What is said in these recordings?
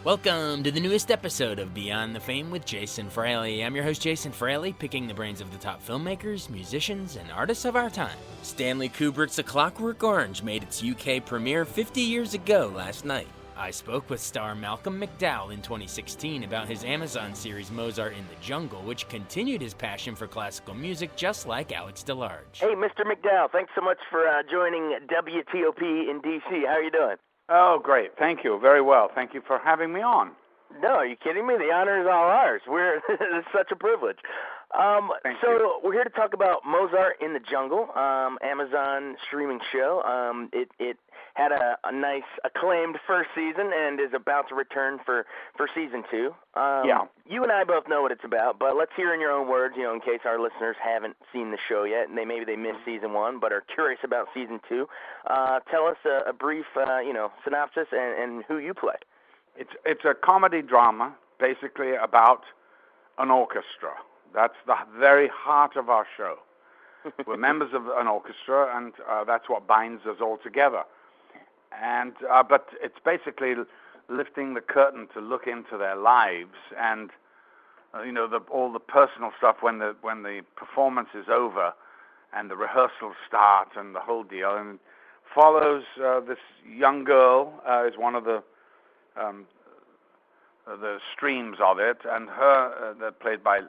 Welcome to the newest episode of Beyond the Fame with Jason Fraley. I'm your host, Jason Fraley, picking the brains of the top filmmakers, musicians, and artists of our time. Stanley Kubrick's A Clockwork Orange made its UK premiere 50 years ago last night. I spoke with star Malcolm McDowell in 2016 about his Amazon series Mozart in the Jungle, which continued his passion for classical music just like Alex DeLarge. Hey, Mr. McDowell, thanks so much for joining WTOP in D.C. How are you doing? Oh, great. Thank you. Very well. Thank you for having me on. No, are you kidding me? The honor is all ours. It's such a privilege. Thank you. We're here to talk about Mozart in the Jungle, Amazon streaming show. It had a nice acclaimed first season and is about to return for season 2. Yeah. You and I both know what it's about, but let's hear in your own words, in case our listeners haven't seen the show yet, and maybe they missed season 1 but are curious about season 2. Tell us a brief, synopsis and who you play. It's a comedy drama, basically about an orchestra. That's the very heart of our show. We're members of an orchestra, and that's what binds us all together. And but it's basically lifting the curtain to look into their lives, and all the personal stuff when the performance is over, and the rehearsals start, and the whole deal, and follows this young girl is one of the streams of it, and her they're played by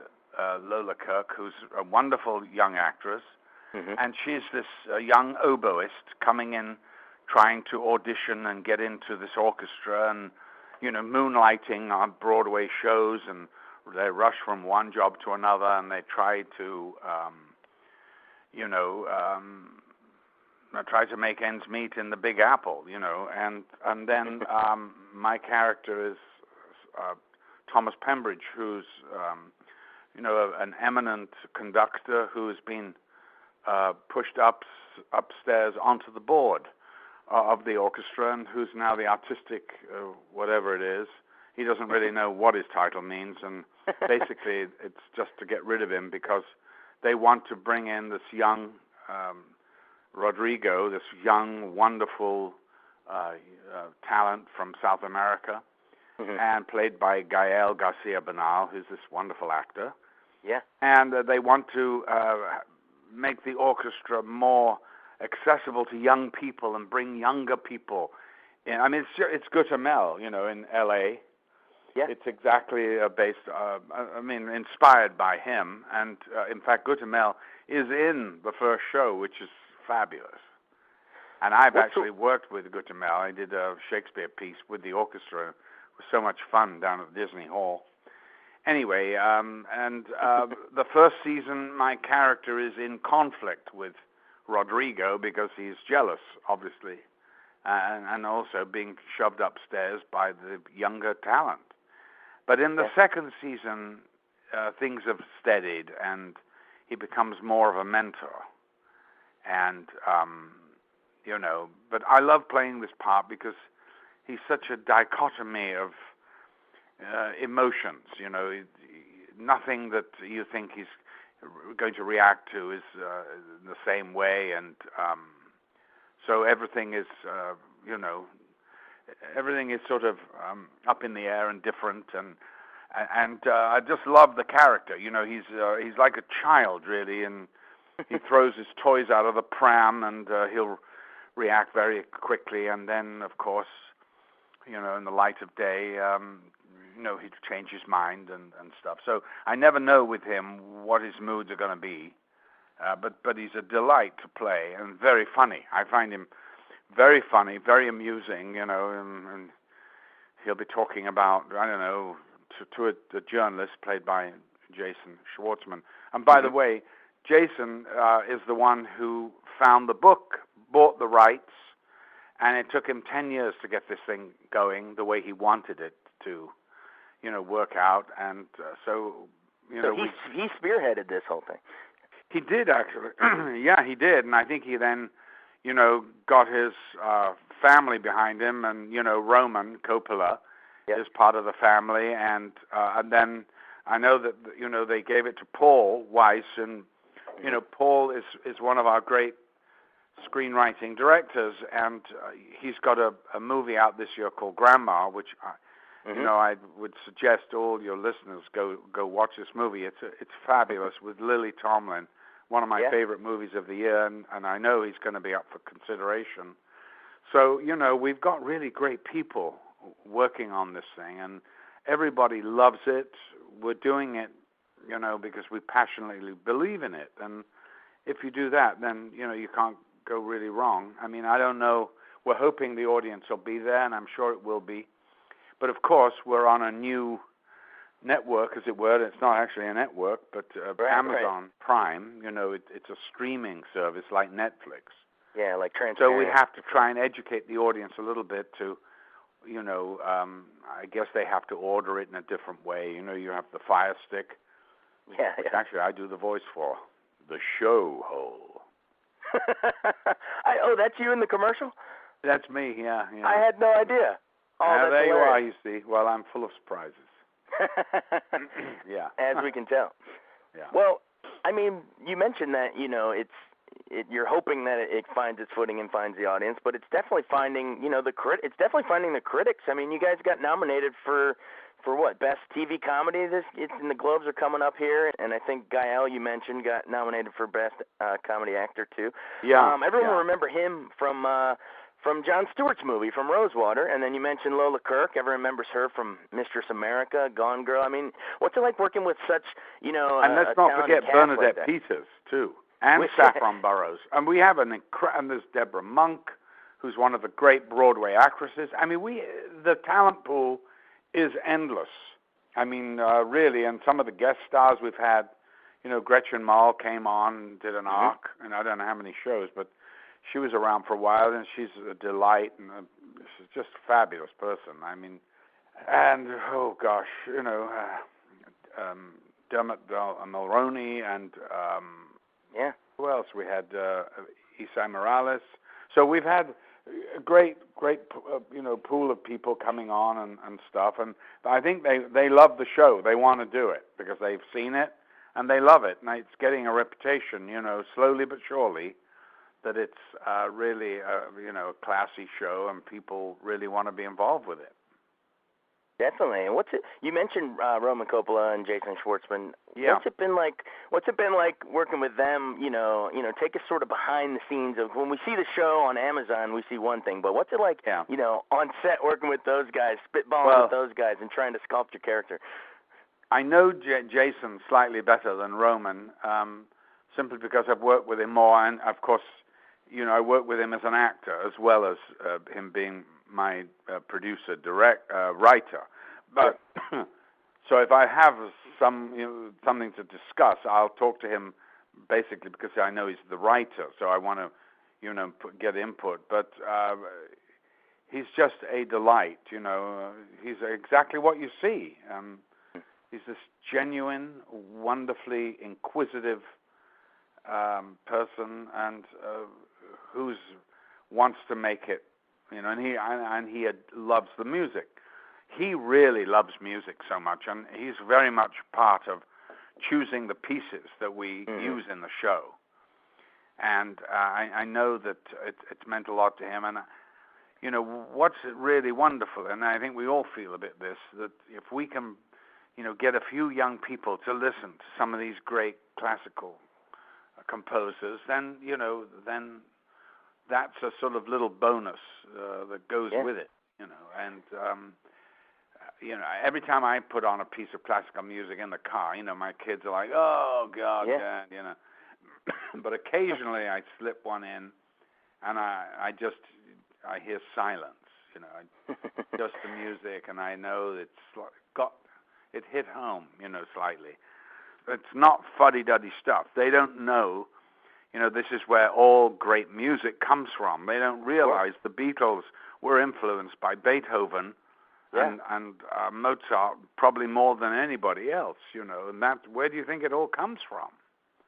Lola Kirk, who's a wonderful young actress, and she's this young oboist coming in, trying to audition and get into this orchestra, and moonlighting on Broadway shows, and they rush from one job to another, and they try to try to make ends meet in the Big Apple, and then my character is Thomas Pembridge, who's an eminent conductor who has been pushed upstairs onto the board of the orchestra, and who's now the artistic whatever it is. He doesn't really know what his title means, and basically it's just to get rid of him because they want to bring in this young Rodrigo, this young, wonderful talent from South America, and played by Gael Garcia Bernal, who's this wonderful actor. Yeah. And they want to make the orchestra more accessible to young people and bring younger people in. I mean, it's Guatemala, in L.A. Yeah. It's exactly inspired by him. And, in fact, Guatemala is in the first show, which is fabulous. And I've actually worked with Guatemala. I did a Shakespeare piece with the orchestra. It was so much fun down at Disney Hall. Anyway, the first season, my character is in conflict with Rodrigo because he's jealous, obviously, and also being shoved upstairs by the younger talent. But in the second season, things have steadied, and he becomes more of a mentor. And, but I love playing this part because he's such a dichotomy of emotions, nothing that you think he's going to react to is the same way, and so everything is, everything is sort of up in the air and different, and I just love the character. He's like a child, really, and he throws his toys out of the pram, and he'll react very quickly, and then, of course, in the light of day, he'd change his mind and stuff. So I never know with him what his moods are going to be, but he's a delight to play and very funny. I find him very funny, very amusing, and he'll be talking about, to a journalist played by Jason Schwartzman. And by the way, Jason is the one who found the book, bought the rights, and it took him 10 years to get this thing going the way he wanted it to, work out. And so he spearheaded this whole thing. He did, actually. Yeah, he did. And I think he then, got his family behind him, and, Roman Coppola is part of the family. And then I know that, they gave it to Paul Weiss, and, Paul is one of our great screenwriting directors, and he's got a movie out this year called Grandma, which You know, I would suggest all your listeners go watch this movie. It's fabulous with Lily Tomlin, one of my favorite movies of the year, and I know he's going to be up for consideration. So, you know, we've got really great people working on this thing, and everybody loves it. We're doing it, you know, because we passionately believe in it. And if you do that, then, you know, you can't go really wrong. I mean, I don't know. We're hoping the audience will be there, and I'm sure it will be. But, of course, we're on a new network, as it were. It's not actually a network, but Amazon Prime, you know, it's a streaming service like Netflix. Yeah, like transparent. So we have to try and educate the audience a little bit to, you know, I guess they have to order it in a different way. You know, you have the Fire Stick, which actually I do the voice for, the show hole. Oh, that's you in the commercial? That's me, yeah. I had no idea. Oh, there hilarious. You are, you see. Well, I'm full of surprises. Yeah. As we can tell. Yeah. Well, I mean, you mentioned that, you know, you're hoping that it finds its footing and finds the audience, but it's definitely finding, you know, it's definitely finding the critics. I mean, you guys got nominated for what, best TV comedy? And the Globes are coming up here, and I think Gael, you mentioned, got nominated for best comedy actor too. Yeah. Everyone will remember him from Jon Stewart's movie, from Rosewater, and then you mentioned Lola Kirk. Everyone remembers her from Mistress America, Gone Girl. I mean, what's it like working with such, you know, and let's not forget Bernadette Peters too, and Saffron Burrows, and we have and there's Deborah Monk, who's one of the great Broadway actresses. I mean, the talent pool is endless. I mean, really, and some of the guest stars we've had, you know, Gretchen Mol came on, did an arc, and I don't know how many shows, but she was around for a while, and she's a delight, and she's just a fabulous person. I mean, and, oh, gosh, you know, Dermot Mulroney, and who else? We had Isai Morales. So we've had a great, you know, pool of people coming on and stuff, and I think they love the show. They want to do it because they've seen it, and they love it, and it's getting a reputation, you know, slowly but surely, that it's really, you know, a classy show, and people really want to be involved with it. Definitely. And you mentioned Roman Coppola and Jason Schwartzman. Yeah. What's it been like working with them? You know, take us sort of behind the scenes of when we see the show on Amazon, we see one thing, but what's it like, you know, on set working with those guys, spitballing with those guys, and trying to sculpt your character? I know Jason slightly better than Roman, simply because I've worked with him more, and of course, you know, I work with him as an actor as well as him being my producer, writer. But so if I have something to discuss, I'll talk to him basically because I know he's the writer, so I want to, you know, get input. But he's just a delight, you know. He's exactly what you see. He's this genuine, wonderfully inquisitive person, and who wants to make it, you know, and he loves the music. He really loves music so much, and he's very much part of choosing the pieces that we use in the show. And I know that it's meant a lot to him. And you know, what's really wonderful, and I think we all feel a bit this, that if we can, you know, get a few young people to listen to some of these great classical composers, then, you know, then that's a sort of little bonus that goes with it, you know. And you know, every time I put on a piece of classical music in the car, you know, my kids are like, "Oh God, Dad," you know. But occasionally I slip one in, and I hear silence, you know, just the music, and I know it hit home, you know, slightly. It's not fuddy-duddy stuff. They don't know, you know, this is where all great music comes from. They don't realize the Beatles were influenced by Beethoven and Mozart probably more than anybody else, you know, and where do you think it all comes from?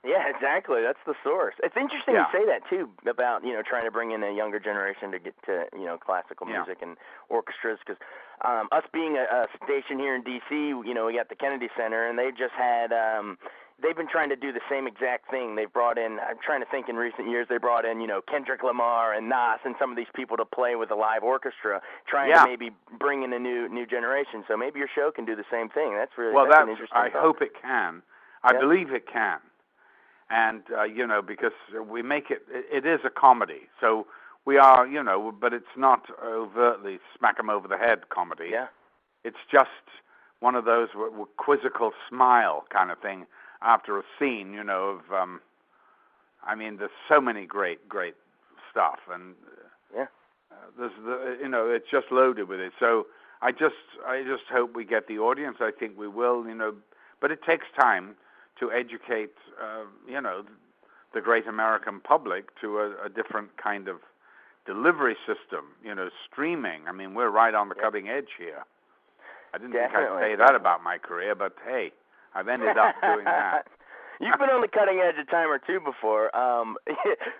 Yeah, exactly. That's the source. It's interesting you say that, too, about, you know, trying to bring in a younger generation to get to, you know, classical music and orchestras, because us being a station here in D.C., you know, we got the Kennedy Center, and they just had they've been trying to do the same exact thing. They've brought in, I'm trying to think in recent years, they brought in, Kendrick Lamar and Nas and some of these people to play with a live orchestra, trying to maybe bring in a new generation. So maybe your show can do the same thing. That's really an interesting I thought. hope it can. I believe it can. And, because we make it is a comedy. So we are, but it's not overtly smack 'em over the head comedy. Yeah. It's just one of those quizzical smile kind of thing after a scene, there's so many great stuff, and it's just loaded with it. So I just hope we get the audience. I think we will, but it takes time to educate, the great American public to a different kind of delivery system, streaming. I mean, we're right on the cutting edge here. I didn't think I'd say that about my career, but hey, I've ended up doing that. You've been on the cutting edge a time or two before.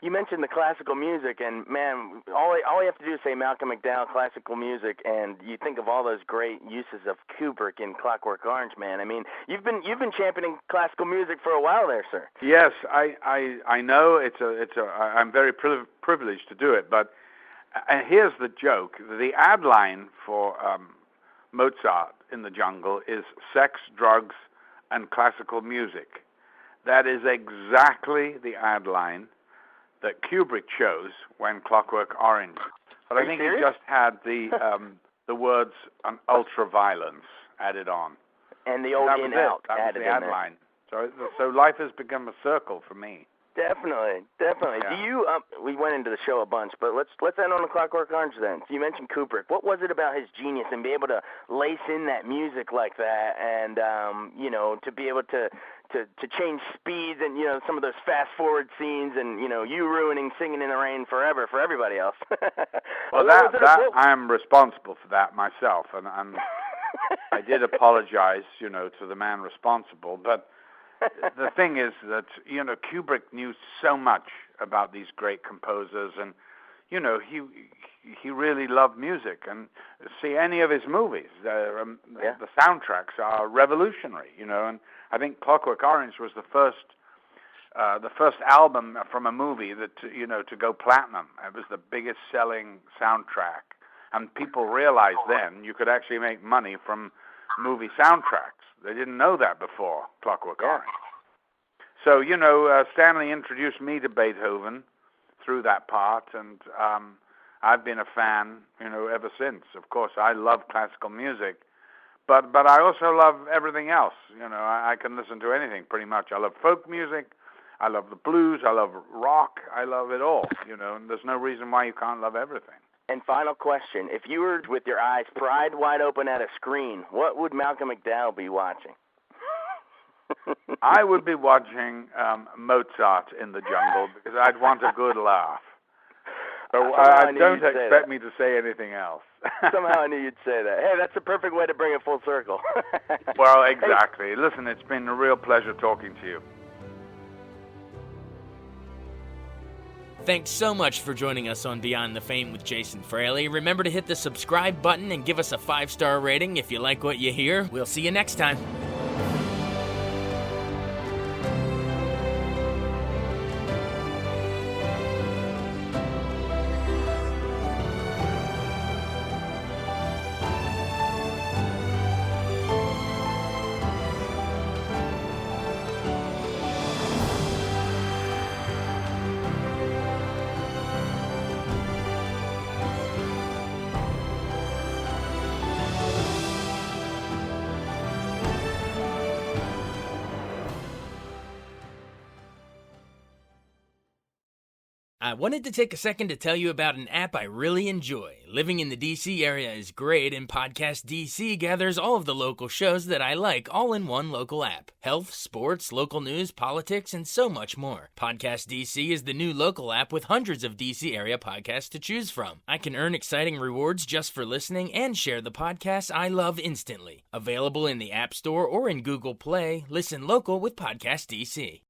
You mentioned the classical music, and man, all you have to do is say Malcolm McDowell classical music, and you think of all those great uses of Kubrick in Clockwork Orange, man. I mean, you've been championing classical music for a while there, sir. Yes, I know I'm very privileged to do it, but here's the joke: the ad line for Mozart in the Jungle is sex, drugs, and classical music. That is exactly the ad line that Kubrick chose when Clockwork Orange. But I think he just had the words ultra-violence added on. And the old in-out added in there. That was the ad line. So life has become a circle for me. Definitely. Yeah. Do you? We went into the show a bunch, but let's end on the Clockwork Orange then. So you mentioned Kubrick. What was it about his genius and be able to lace in that music like that, and to be able to change speeds and some of those fast forward scenes, and you ruining Singing in the Rain forever for everybody else. Well, I am responsible for that myself, and I did apologize, to the man responsible, but. The thing is that, Kubrick knew so much about these great composers, and, he really loved music. And see any of his movies, the soundtracks are revolutionary, and I think Clockwork Orange was the first album from a movie that, to go platinum. It was the biggest selling soundtrack. And people realized then you could actually make money from movie soundtracks. They didn't know that before Clockwork Orange. So, Stanley introduced me to Beethoven through that part, and I've been a fan, ever since. Of course, I love classical music, but I also love everything else. I can listen to anything pretty much. I love folk music, I love the blues, I love rock, I love it all, and there's no reason why you can't love everything. And final question, if you were with your eyes pried wide open at a screen, what would Malcolm McDowell be watching? I would be watching Mozart in the Jungle because I'd want a good laugh. So don't expect me to say anything else. Somehow I knew you'd say that. Hey, that's a perfect way to bring it full circle. Well, exactly. Hey. Listen, it's been a real pleasure talking to you. Thanks so much for joining us on Beyond the Fame with Jason Fraley. Remember to hit the subscribe button and give us a 5-star rating if you like what you hear. We'll see you next time. I wanted to take a second to tell you about an app I really enjoy. Living in the DC area is great, and Podcast DC gathers all of the local shows that I like all in one local app. Health, sports, local news, politics, and so much more. Podcast DC is the new local app with hundreds of DC area podcasts to choose from. I can earn exciting rewards just for listening and share the podcasts I love instantly. Available in the App Store or in Google Play, listen local with Podcast DC.